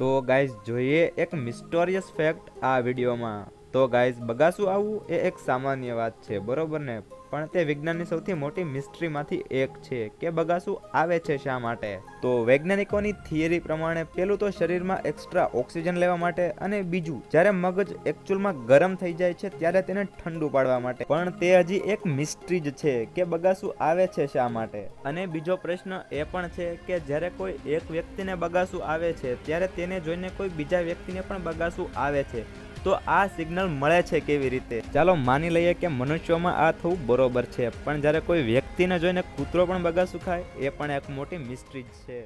તો ગાઈઝ જોઈએ એક મિસ્ટોરિયસ ફેક્ટ આ વિડીયોમાં. તો ગાઈઝ બગાસું આવવું એ એક સામાન્ય વાત છે, બરોબર ને? પણ તે વિજ્ઞાનની સૌથી મોટી મિસ્ટ્રીમાંથી એક છે કે બગાસું આવે છે શા માટે. તો વૈજ્ઞાનિકોની થિયરી પ્રમાણે પેલું તો શરીરમાં એક્સ્ટ્રા ઓક્સિજન લેવા માટે, અને બીજું જ્યારે મગજ એકચ્યુઅલમાં ગરમ થઈ જાય છે ત્યારે તેને ઠંડુ પાડવા માટે. પણ તે હજી એક મિસ્ટ્રી જ છે કે બગાસું આવે છે શા માટે. અને બીજો પ્રશ્ન એ પણ છે કે જ્યારે કોઈ એક વ્યક્તિને બગાસું આવે છે ત્યારે તેને જોઈને કોઈ બીજા વ્યક્તિને પણ બગાસું આવે છે, તો આ સિગ્નલ મળે છે કેવી રીતે? ચાલો માની લઈએ કે મનુષ્યોમાં આ થવું બરોબર છે, પણ જ્યારે કોઈ વ્યક્તિને જોઈને કૂતરો પણ બગાસું ખાય, એ પણ એક મોટી મિસ્ટ્રી છે.